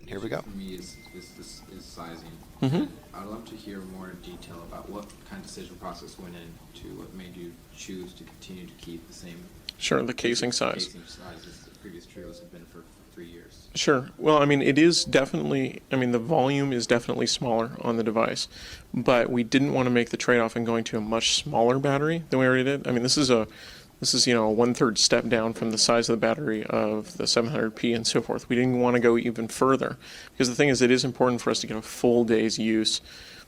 Here we go. For me is sizing. Mm-hmm. I'd love to hear more in detail about what kind of decision process went into what made you choose to continue to keep the same Sure, the casing size. casing size as the previous Treos have been for 3 years. Sure. Well, I mean, it is definitely, I mean, the volume is definitely smaller on the device, but we didn't want to make the trade-off in going to a much smaller battery than we already did. I mean, this is a 1/3 step down from the size of the battery of the 700p and so forth. We didn't want to go even further because the thing is, it is important for us to get a full day's use.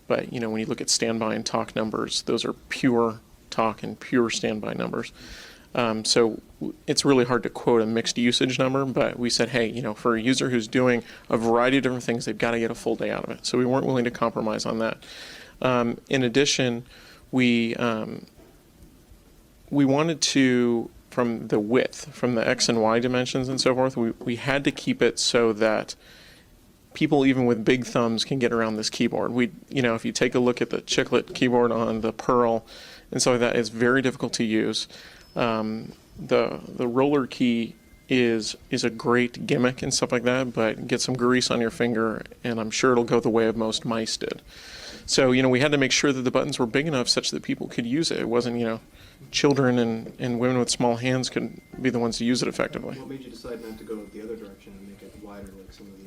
But, when you look at standby and talk numbers, those are pure talk and pure standby numbers. So it's really hard to quote a mixed usage number, but we said, hey, for a user who's doing a variety of different things, they've got to get a full day out of it. So we weren't willing to compromise on that. In addition, we wanted to, from the width, from the X and Y dimensions and so forth, we had to keep it so that people even with big thumbs can get around this keyboard. If you take a look at the chiclet keyboard on the Pearl and so that, it's very difficult to use. The roller key is a great gimmick and stuff like that, but get some grease on your finger and I'm sure it'll go the way of most mice did. So, we had to make sure that the buttons were big enough such that people could use it. It wasn't, children and women with small hands could be the ones to use it effectively. What made you decide not to go the other direction and make it wider like some of the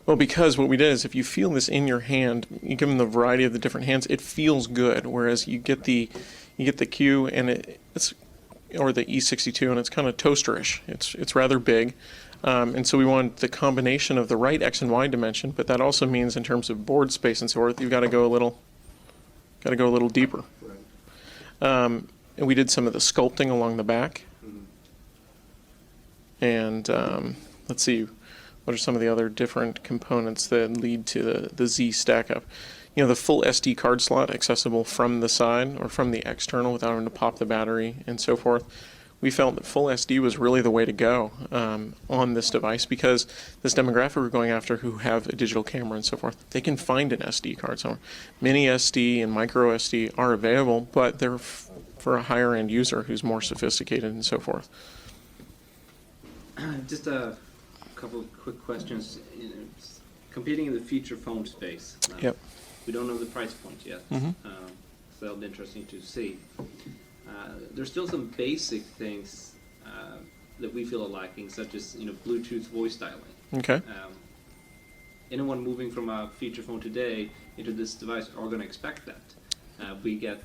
Well, because what we did is if you feel this in your hand, you give them the variety of the different hands, it feels good. Whereas you get the Q and it's or the E62 and it's kind of toasterish. It's rather big. And so we want the combination of the right X and Y dimension, but that also means in terms of board space and so forth, you've got to go a little deeper. Right. And we did some of the sculpting along the back. Mm-hmm. And let's see, what are some of the other different components that lead to the Z stack up? The full SD card slot accessible from the side or from the external without having to pop the battery and so forth. We felt that full SD was really the way to go on this device because this demographic we're going after who have a digital camera and so forth, they can find an SD card somewhere. Mini SD and micro SD are available, but they're for a higher end user who's more sophisticated and so forth. Just a couple of quick questions. Competing in the feature phone space. Yep. We don't know the price point yet. Mm-hmm. So that'll be interesting to see. There's still some basic things that we feel are lacking, such as Bluetooth voice dialing. Okay. Anyone moving from a feature phone today into this device are going to expect that. We get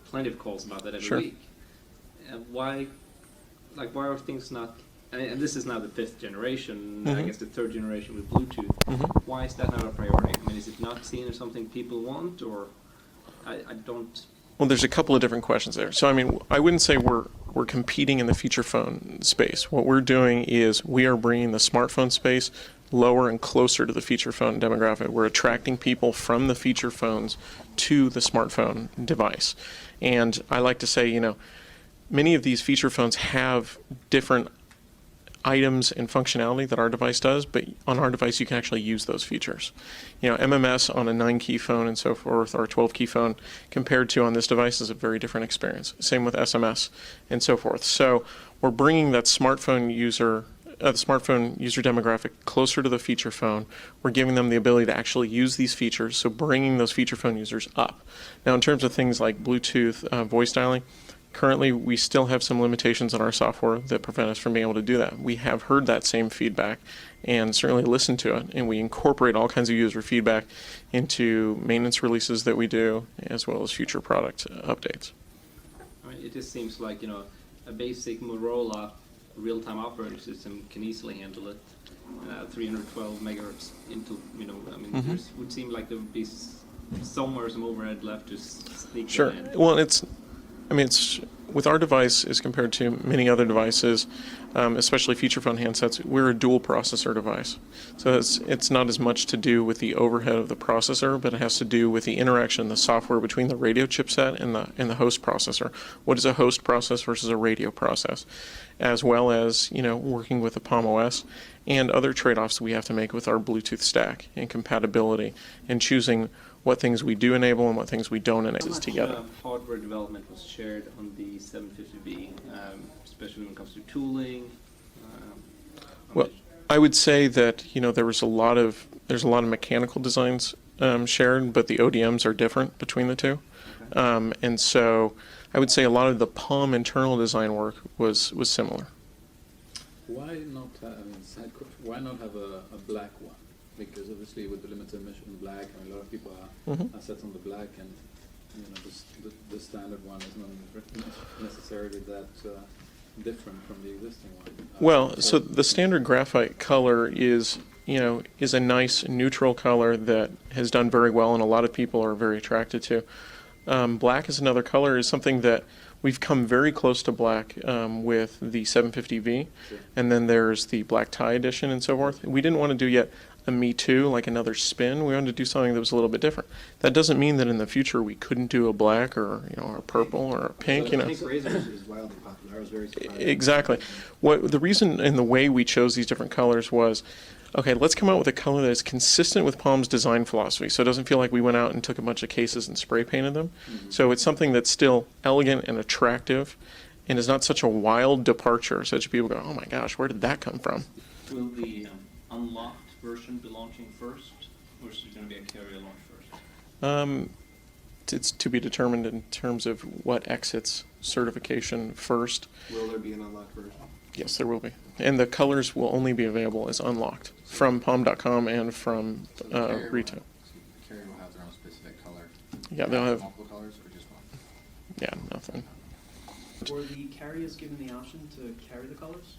plenty of calls about that every Sure. week. Why are things not? And this is now the 5th generation. I guess the 3rd generation with Bluetooth. Mm-hmm. Why is that not a priority? I mean, is it not seen as something people want, or I don't? Well, there's a couple of different questions there. So, I mean, I wouldn't say we're competing in the feature phone space. What we're doing is we are bringing the smartphone space lower and closer to the feature phone demographic. We're attracting people from the feature phones to the smartphone device. And I like to say, many of these feature phones have different items and functionality that our device does, but on our device you can actually use those features. MMS on a 9-key phone and so forth, or a 12-key phone, compared to on this device is a very different experience. Same with SMS and so forth. So we're bringing that smartphone user demographic closer to the feature phone. We're giving them the ability to actually use these features, so bringing those feature phone users up. Now, in terms of things like Bluetooth voice dialing, currently, we still have some limitations in our software that prevent us from being able to do that. We have heard that same feedback and certainly listened to it, and we incorporate all kinds of user feedback into maintenance releases that we do, as well as future product updates. I mean, it just seems like a basic Motorola real-time operating system can easily handle it. 312 megahertz into there would seem like there would be somewhere some overhead left to sneak Sure. in. Well, it's with our device as compared to many other devices, especially feature phone handsets, we're a dual processor device. So it's not as much to do with the overhead of the processor, but it has to do with the interaction, the software between the radio chipset and the host processor. What is a host process versus a radio process? As well as, working with the Palm OS and other trade-offs we have to make with our Bluetooth stack and compatibility and choosing what things we do enable and what things we don't enable together. How much hardware development was shared on the 750B, especially when it comes to tooling? I would say that, there's a lot of mechanical designs shared, but the ODMs are different between the two. And so I would say a lot of the Palm internal design work was similar. Why not why not have a black one? Because obviously with the limited emission black, a lot of people are set on the black, and the standard one is not necessarily that different from the existing one. Well, so the standard graphite color is a nice neutral color that has done very well, and a lot of people are very attracted to. Black is another color, is something that we've come very close to black with the 750V, Sure. and then there's the black tie edition and so forth. We didn't want to do yet a Me Too, like another spin. We wanted to do something that was a little bit different. That doesn't mean that in the future we couldn't do a black or a purple or a pink. I think razor is wildly popular. I was very surprised. Exactly. What the reason and the way we chose these different colors was, okay, let's come out with a color that is consistent with Palm's design philosophy, so it doesn't feel like we went out and took a bunch of cases and spray painted them. So it's something that's still elegant and attractive, and is not such a wild departure, such people go, oh my gosh, where did that come from? Will the unlocked version be launching first, or is it going to be a carrier launch first? It's to be determined in terms of what exits certification first. Will there be an unlocked version? Yes, there will be. And the colors will only be available as unlocked from palm.com and from So the carrier retail. The carrier will have their own specific color. Yeah, they'll have, Multiple colors or just one? yeah, nothing. Were the carriers given the option to carry the colors?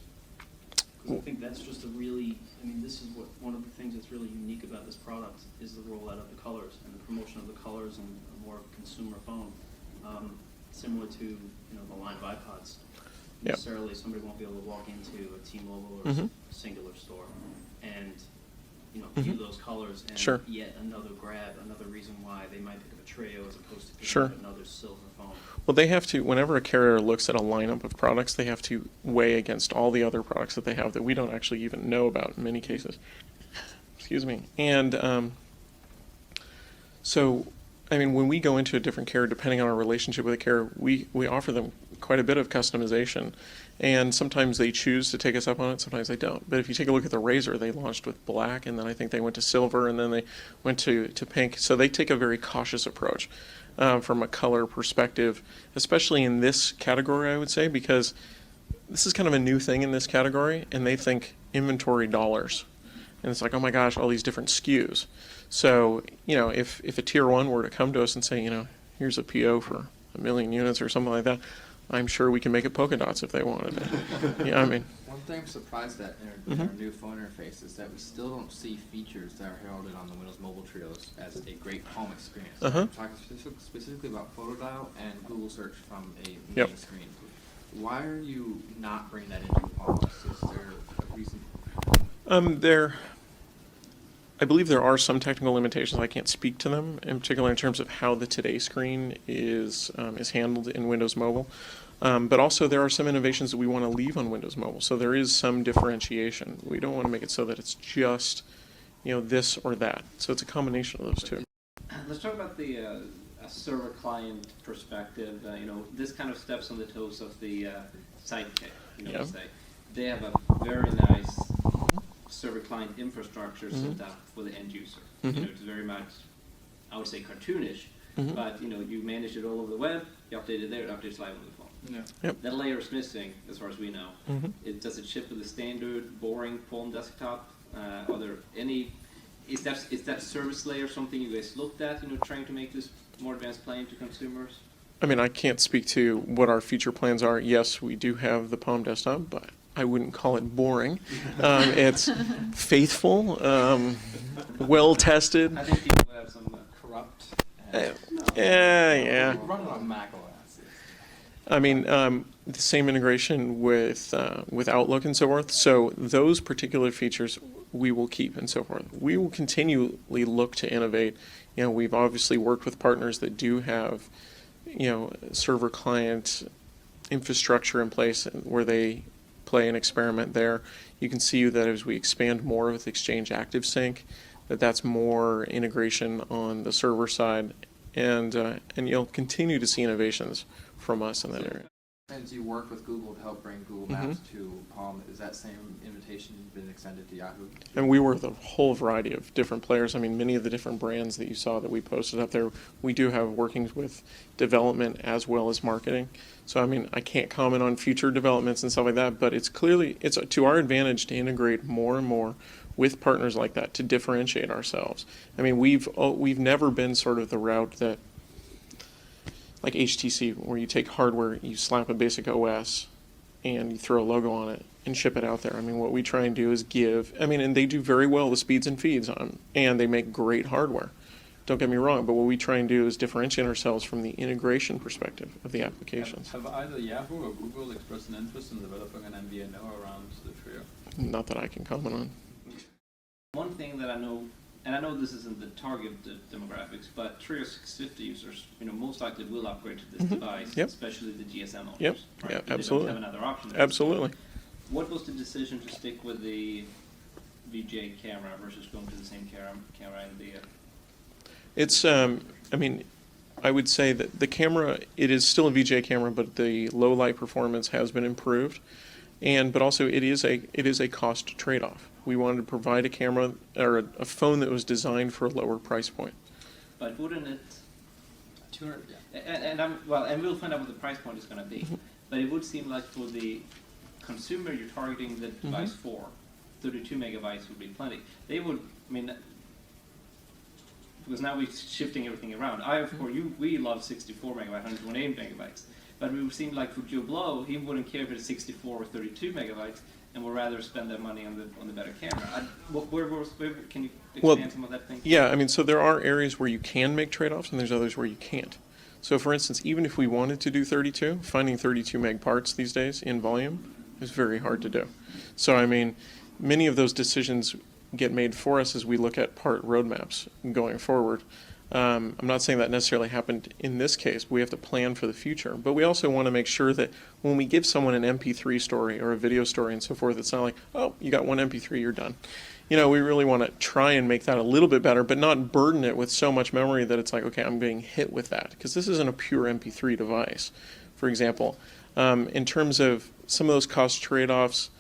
Because I think that's just a really, this is one of the things that's really unique about this product is the rollout of the colors and the promotion of the colors and a more consumer phone, similar to the line of iPods. Yep. Necessarily, somebody won't be able to walk into a T-Mobile or Mhm. a Singular store and view Mhm. those colors and Sure. yet another grab, another reason why they might pick up a Treo as opposed to picking Sure. up another silver phone. Well, they have to, whenever a carrier looks at a lineup of products, they have to weigh against all the other products that they have that we don't actually even know about in many cases. Excuse me. And so, when we go into a different carrier, depending on our relationship with a carrier, we offer them quite a bit of customization. And sometimes they choose to take us up on it, sometimes they don't. But if you take a look at the Razor, they launched with black, and then I think they went to silver, and then they went to pink. So they take a very cautious approach from a color perspective, especially in this category, I would say, because this is kind of a new thing in this category, and they think inventory dollars. And it's like, oh my gosh, all these different SKUs. So, if a tier one were to come to us and say, here's a PO for 1 million units or something like that, I'm sure we can make it polka dots if they wanted it. Yeah, One thing I'm surprised at in our new phone interface is that we still don't see features that are heralded on the Windows Mobile Trios as a great home experience. I'm talking specifically about photo dial and Google search from a main Yep. screen. Why are you not bringing that into Palm? Is there a reason? I believe there are some technical limitations. I can't speak to them, in particular in terms of how the Today screen is handled in Windows Mobile. But also there are some innovations that we want to leave on Windows Mobile. So there is some differentiation. We don't want to make it so that it's just, this or that. So it's a combination of those two. Let's talk about the a server client perspective. This kind of steps on the toes of the Sidekick. Yeah. Say. They have a very nice server client infrastructure set up for the end user. It's very much, I would say, cartoonish, but you manage it all over the web, you update it there, it updates live on the phone. Yeah. Yep. That layer is missing, as far as we know. Does it ship with the standard, boring Palm desktop? Are there any? Is that service layer something you guys looked at? Trying to make this more advanced plane to consumers? I can't speak to what our future plans are. Yes, we do have the Palm desktop, but I wouldn't call it boring. It's faithful, well tested. I think people have some Corrupt. Yeah. Run it on Mac OS. The same integration with Outlook and so forth. So those particular features we will keep and so forth. We will continually look to innovate. We've obviously worked with partners that do have, server client infrastructure in place where they play and experiment there. You can see that as we expand more with Exchange ActiveSync, that's more integration on the server side, and you'll continue to see innovations from us in that area. And you work with Google to help bring Google Maps to Palm. Is that same invitation been extended to Yahoo? And we work with a whole variety of different players. I mean, many of the different brands that you saw that we posted up there, we do have workings with development as well as marketing. So, I mean, I can't comment on future developments and stuff like that, but it's clearly, it's to our advantage to integrate more and more with partners like that to differentiate ourselves. I mean, we've never been sort of the route that, like HTC, where you take hardware, you slap a basic OS, and you throw a logo on it and ship it out there. I mean, what we try and do is give, I mean, and they do very well the speeds and feeds on, and they make great hardware. Don't get me wrong, but what we try and do is differentiate ourselves from the integration perspective of the applications. Have either Yahoo or Google expressed an interest in developing an MVNO around the Treo? Not that I can comment on. One thing that I know, and I know this isn't the target demographics, but Treo 650 users, most likely will upgrade to this device, Yep. especially the GSM owners. Yep. Right? Yeah, They absolutely. don't have another option. Absolutely. What was the decision to stick with the VJ camera versus going to the same camera in the? It's, I mean, I would say that the camera, it is still a VGA camera, but the low light performance has been improved. But also it is a cost trade-off. We wanted to provide a camera or a phone that was designed for a lower price point. But wouldn't it? 200. Yeah. And we'll find out what the price point is going to be. But it would seem like for the consumer you're targeting the device for, 32 megabytes would be plenty. They would, because now we're shifting everything around. We love 64 megabytes, 128 megabytes. But it would seem like for Joe Blow, he wouldn't care if it's 64 or 32 megabytes, and would rather spend that money on the better camera. Where can you expand some of that thinking? Yeah, I mean, so there are areas where you can make trade-offs, and there's others where you can't. So, for instance, even if we wanted to do 32, finding 32 meg parts these days in volume is very hard to do. So, I mean, many of those decisions get made for us as we look at part roadmaps going forward. I'm not saying that necessarily happened in this case. We have to plan for the future. But we also want to make sure that when we give someone an MP3 story or a video story and so forth, it's not like, oh, you got one MP3, you're done. We really want to try and make that a little bit better, but not burden it with so much memory that it's like, okay, I'm being hit with that. Because this isn't a pure MP3 device, for example. In terms of some of those cost trade-offs,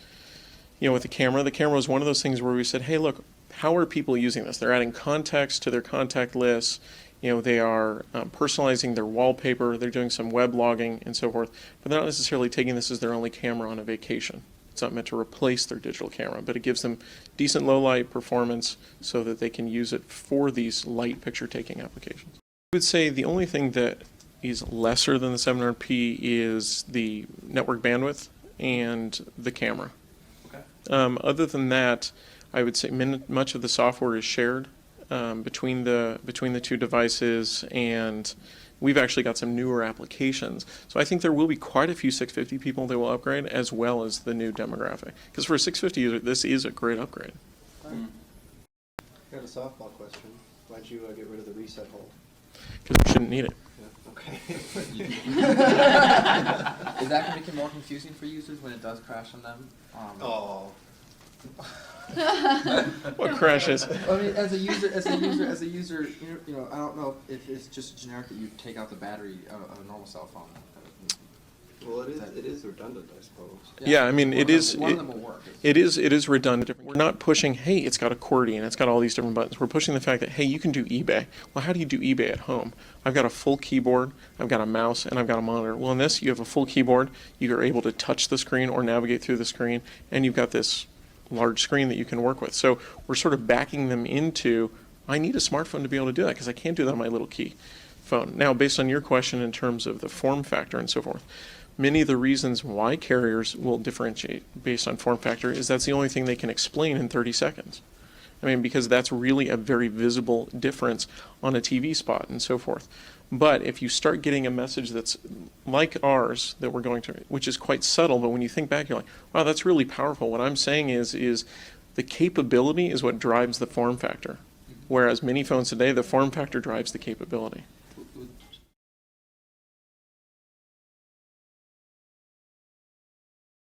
with the camera was one of those things where we said, hey, look, how are people using this? They're adding context to their contact lists. They are personalizing their wallpaper. They're doing some web logging and so forth. But they're not necessarily taking this as their only camera on a vacation. It's not meant to replace their digital camera, but it gives them decent low light performance so that they can use it for these light picture taking applications. I would say the only thing that is lesser than the 700p is the network bandwidth and the camera. Okay. Other than that, I would say much of the software is shared between the two devices, and we've actually got some newer applications. So I think there will be quite a few 650 people that will upgrade, as well as the new demographic. Because for a 650 user, this is a great upgrade. I got a softball question. Why'd you get rid of the reset hole? Because we shouldn't need it. Yeah, okay. Is that going to make it more confusing for users when it does crash on them? Oh. What crashes? I mean, as a user, I don't know if it's just generic that you take out the battery of a normal cell phone. Well, it is redundant, I suppose. Yeah, I mean, it is. One of them will work. It is redundant. We're not pushing, hey, it's got a QWERTY and it's got all these different buttons. We're pushing the fact that, hey, you can do eBay. Well, how do you do eBay at home? I've got a full keyboard, I've got a mouse, and I've got a monitor. Well, in this, you have a full keyboard. You are able to touch the screen or navigate through the screen, and you've got this large screen that you can work with. So we're sort of backing them into, I need a smartphone to be able to do that because I can't do that on my little key phone. Now, based on your question in terms of the form factor and so forth, many of the reasons why carriers will differentiate based on form factor is that's the only thing they can explain in 30 seconds. I mean, because that's really a very visible difference on a TV spot and so forth. But if you start getting a message that's like ours that we're going to, which is quite subtle, but when you think back, you're like, wow, that's really powerful. What I'm saying is the capability is what drives the form factor. Whereas many phones today, the form factor drives the capability.